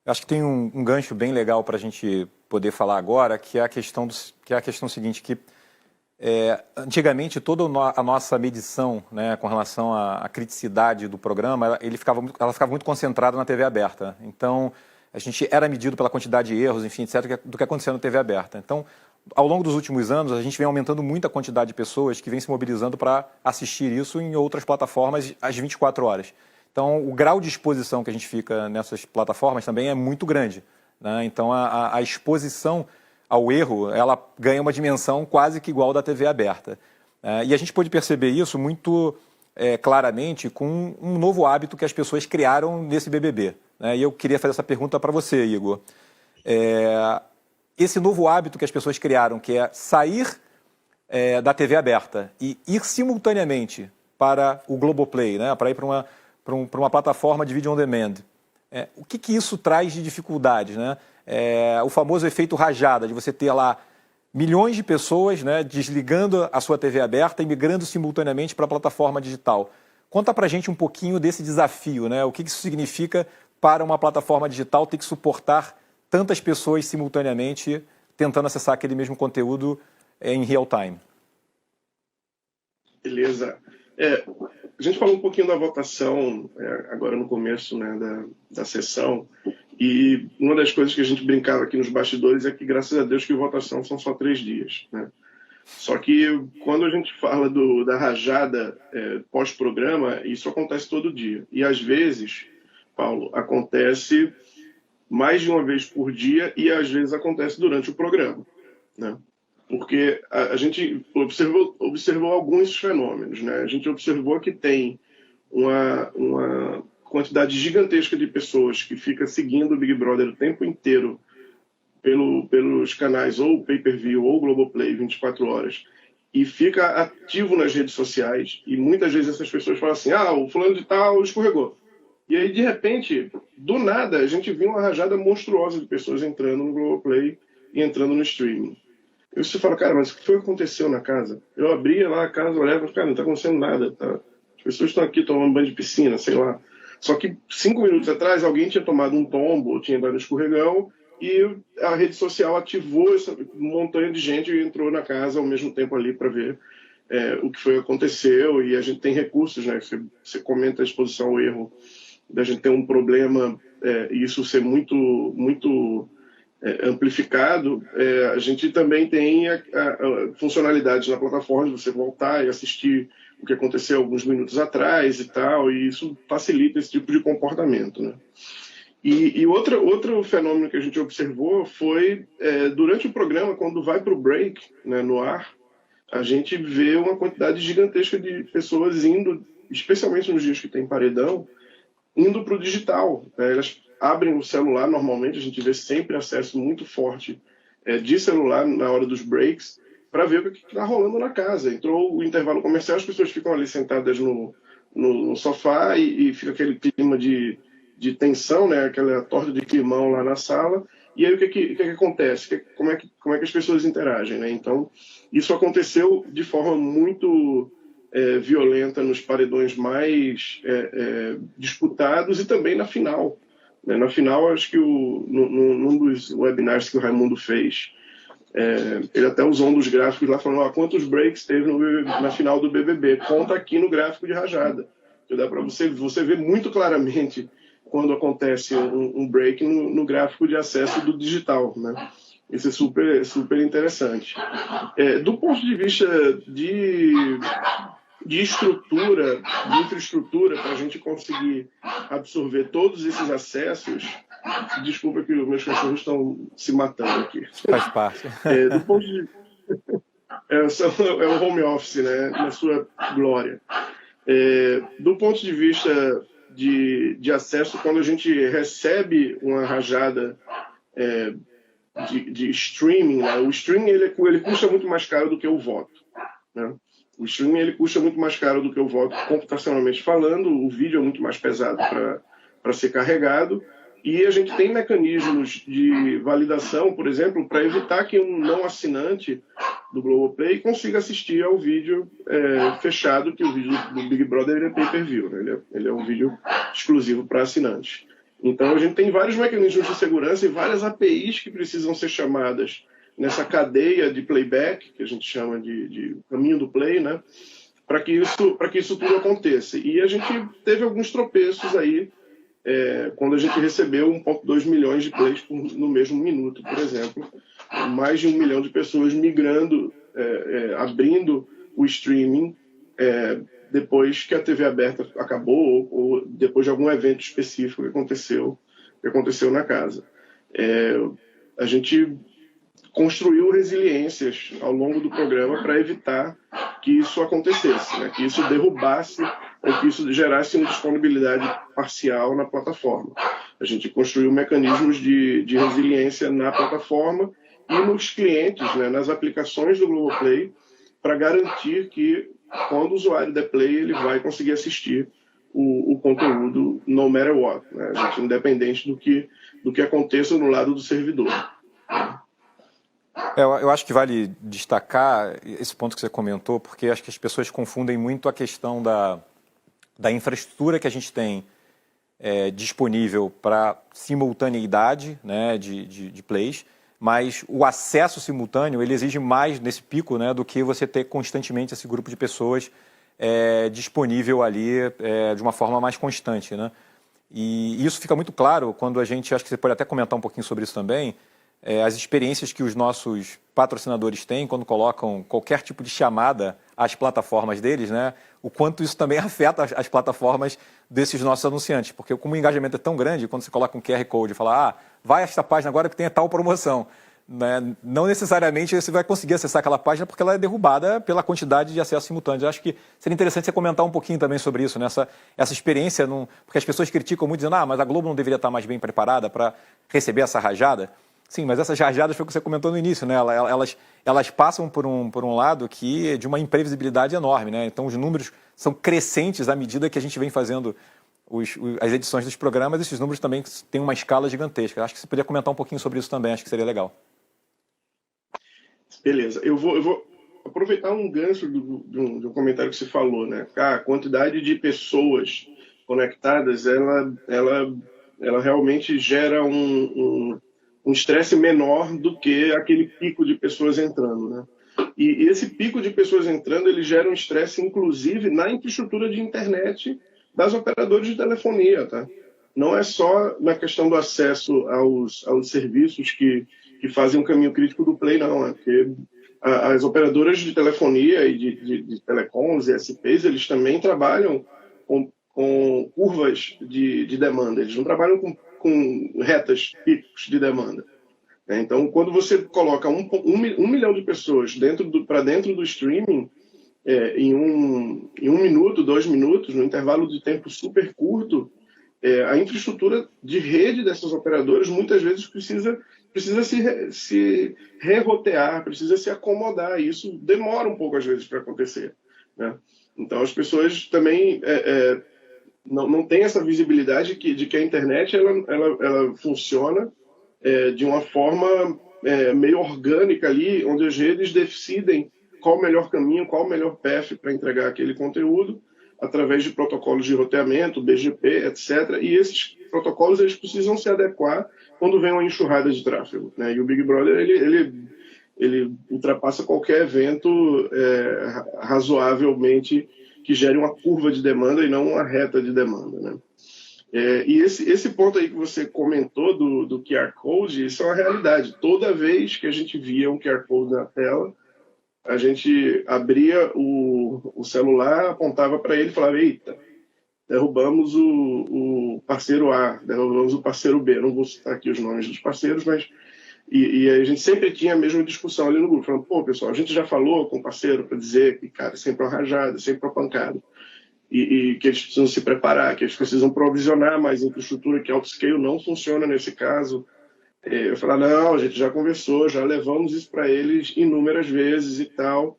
Acho que tem um gancho bem legal para a gente poder falar agora, que é a questão seguinte, que antigamente toda a nossa medição, né, com relação à criticidade do programa, ela ficava muito concentrada na TV aberta. Então, a gente era medido pela quantidade de erros, enfim, etc., do que acontecia na TV aberta. Então, ao longo dos últimos anos, a gente vem aumentando muito a quantidade de pessoas que vêm se mobilizando para assistir isso em outras plataformas às 24 horas. Então, o grau de exposição que a gente fica nessas plataformas também é muito grande, né? Então, a exposição ao erro, ela ganha uma dimensão quase que igual da TV aberta. E a gente pôde perceber isso muito claramente com um novo hábito que as pessoas criaram nesse BBB. Né? E eu queria fazer essa pergunta para você, Igor. Esse novo hábito que as pessoas criaram, que é sair da TV aberta e ir simultaneamente para o Globoplay, né? Para ir para uma plataforma de vídeo on demand. O que isso traz de dificuldades, né? O famoso efeito rajada, de você ter lá milhões de pessoas, né, desligando a sua TV aberta e migrando simultaneamente para a plataforma digital. Conta pra gente um pouquinho desse desafio, né? O que isso significa para uma plataforma digital ter que suportar tantas pessoas simultaneamente tentando acessar aquele mesmo conteúdo em real time. Beleza. A gente falou um pouquinho da votação agora no começo, né, da sessão, e uma das coisas que a gente brincava aqui nos bastidores é que, graças a Deus, que votação são só 3 dias, né? Só que quando a gente fala da rajada pós-programa, isso acontece todo dia. E às vezes, Paulo, acontece mais de uma vez por dia e às vezes acontece durante o programa, né? Porque a gente observou alguns fenômenos, né? A gente observou que tem uma quantidade gigantesca de pessoas que fica seguindo o Big Brother o tempo inteiro pelos canais ou Pay-Per-View ou Globoplay 24 horas e fica ativo nas redes sociais, e muitas vezes essas pessoas falam assim, o fulano de tal escorregou. E aí, de repente, do nada, a gente viu uma rajada monstruosa de pessoas entrando no Globoplay e entrando no streaming. E você fala, cara, mas o que foi que aconteceu na casa? Eu abria lá a casa, olhava, cara, não está acontecendo nada, tá? As pessoas estão aqui tomando banho de piscina, sei lá. Só que 5 minutos atrás alguém tinha tomado um tombo, tinha dado um escorregão, e a rede social ativou essa montanha de gente e entrou na casa ao mesmo tempo ali para ver o que aconteceu. E a gente tem recursos, né? Você comenta a exposição ao erro, da gente ter um problema e isso ser muito amplificado. A gente também tem funcionalidades na plataforma de você voltar e assistir o que aconteceu alguns minutos atrás e tal, e isso facilita esse tipo de comportamento, né? E outro fenômeno que a gente observou foi, durante o programa, quando vai para o break, né, no ar, a gente vê uma quantidade gigantesca de pessoas indo, especialmente nos dias que tem paredão, indo para o digital, né? Elas abrem o celular, normalmente a gente vê sempre acesso muito forte de celular na hora dos breaks, para ver o que está rolando na casa. Entrou o intervalo comercial, as pessoas ficam ali sentadas no sofá e fica aquele clima de tensão, né? Aquela torta de climão lá na sala. E aí o que acontece? Como é que as pessoas interagem, né? Então, isso aconteceu de forma muito violenta nos paredões mais disputados e também na final. Né? Na final, acho que num dos webinars que o Raimundo fez, ele até usou um dos gráficos lá, falando quantos breaks teve na final do BBB. Conta aqui no gráfico de rajada. Então, dá para você ver muito claramente quando acontece um break no gráfico de acesso do digital, né? Isso é super, super interessante. Do ponto de vista de estrutura, de infraestrutura, para a gente conseguir absorver todos esses acessos. Desculpa que os meus cachorros estão se matando aqui. Faz parte. Do ponto de... é o home office, né, na sua glória. Do ponto de vista de acesso, quando a gente recebe uma rajada de streaming, né, o streaming ele custa muito mais caro do que o voto, né? O streaming ele custa muito mais caro do que o voto computacionalmente falando, o vídeo é muito mais pesado para ser carregado, e a gente tem mecanismos de validação, por exemplo, para evitar que um não assinante do Globoplay consiga assistir ao vídeo fechado, que o vídeo do Big Brother é pay-per-view, né? Ele é um vídeo exclusivo para assinantes. Então, a gente tem vários mecanismos de segurança e várias APIs que precisam ser chamadas nessa cadeia de playback, que a gente chama de caminho do play, né? Para que isso tudo aconteça. E a gente teve alguns tropeços aí, quando a gente recebeu 1,2 milhões de plays no mesmo minuto, por exemplo. Mais de 1 milhão de pessoas migrando, abrindo o streaming, depois que a TV aberta acabou ou depois de algum evento específico que aconteceu na casa. A gente construiu resiliências ao longo do programa para evitar que isso acontecesse, né? Que isso derrubasse ou que isso gerasse uma disponibilidade parcial na plataforma. A gente construiu mecanismos de resiliência na plataforma e nos clientes, né, nas aplicações do Globoplay, para garantir que quando o usuário der play, ele vai conseguir assistir o conteúdo no matter what, né? A gente, independente do que aconteça no lado do servidor. Eu acho que vale destacar esse ponto que você comentou, porque acho que as pessoas confundem muito a questão da infraestrutura que a gente tem disponível para simultaneidade, né, de plays, mas o acesso simultâneo ele exige mais nesse pico, né, do que você ter constantemente esse grupo de pessoas disponível ali de uma forma mais constante, né? E isso fica muito claro quando a gente, acho que você pode até comentar um pouquinho sobre isso também, as experiências que os nossos patrocinadores têm quando colocam qualquer tipo de chamada às plataformas deles, né? O quanto isso também afeta as plataformas desses nossos anunciantes, porque como o engajamento é tão grande, quando você coloca um QR Code e fala, vai a esta página agora que tem tal promoção, né? Não necessariamente você vai conseguir acessar aquela página porque ela é derrubada pela quantidade de acesso simultâneo. Eu acho que seria interessante você comentar um pouquinho também sobre isso, né? Essa experiência, porque as pessoas criticam muito dizendo, mas a Globo não deveria estar mais bem preparada para receber essa rajada. Sim, mas essas rajadas foi o que você comentou no início, né? Elas passam por um lado que de uma imprevisibilidade enorme, né? Então os números são crescentes à medida que a gente vem fazendo as edições dos programas. Esses números também têm uma escala gigantesca. Acho que você poderia comentar um pouquinho sobre isso também, acho que seria legal. Beleza, eu vou aproveitar um gancho de um comentário que você falou, né? A quantidade de pessoas conectadas, ela realmente gera um estresse menor do que aquele pico de pessoas entrando, né? E esse pico de pessoas entrando, ele gera um estresse, inclusive, na infraestrutura de internet das operadoras de telefonia, tá? Não é só na questão do acesso aos serviços que fazem um caminho crítico do Play, não. É porque as operadoras de telefonia e de telecoms e SPs, eles também trabalham com curvas de demanda. Eles não trabalham com retas, picos de demanda. Então, quando você coloca um milhão de pessoas para dentro do streaming, em um minuto, 2 minutos, num intervalo de tempo super curto, a infraestrutura de rede dessas operadoras muitas vezes precisa se rerotear, precisa se acomodar. E isso demora um pouco, às vezes, para acontecer, né? Então, as pessoas também não têm essa visibilidade de que a internet ela funciona de uma forma meio orgânica ali, onde as redes decidem qual o melhor caminho, qual o melhor path para entregar aquele conteúdo, através de protocolos de roteamento, BGP, etc. E esses protocolos eles precisam se adequar quando vem uma enxurrada de tráfego, né? E o Big Brother ele ultrapassa qualquer evento razoavelmente que gere uma curva de demanda e não uma reta de demanda, né? E esse ponto aí que você comentou do QR Code, isso é uma realidade. Toda vez que a gente via um QR Code na tela, a gente abria o celular, apontava para ele e falava, eita, derrubamos o parceiro A, derrubamos o parceiro B. Não vou citar aqui os nomes dos parceiros, mas... E a gente sempre tinha a mesma discussão ali no grupo, falando, pessoal, a gente já falou com o parceiro para dizer que, cara, sempre uma rajada, sempre uma pancada. E que eles precisam se preparar, que eles precisam provisionar mais infraestrutura, que autoscale não funciona nesse caso. Eu falei, não, a gente já conversou, já levamos isso para eles inúmeras vezes e tal,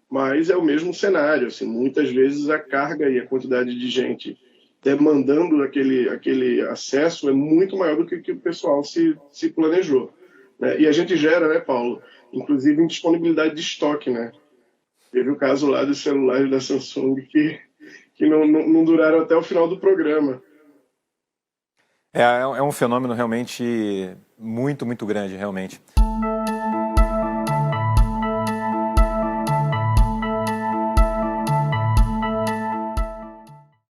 mas é o mesmo cenário. Assim, muitas vezes a carga e a quantidade de gente demandando aquele acesso é muito maior do que o pessoal se planejou, né? E a gente gera, né, Paulo, inclusive indisponibilidade de estoque, né? Teve o caso lá dos celulares da Samsung que não duraram até o final do programa. É um fenômeno realmente muito, muito grande, realmente.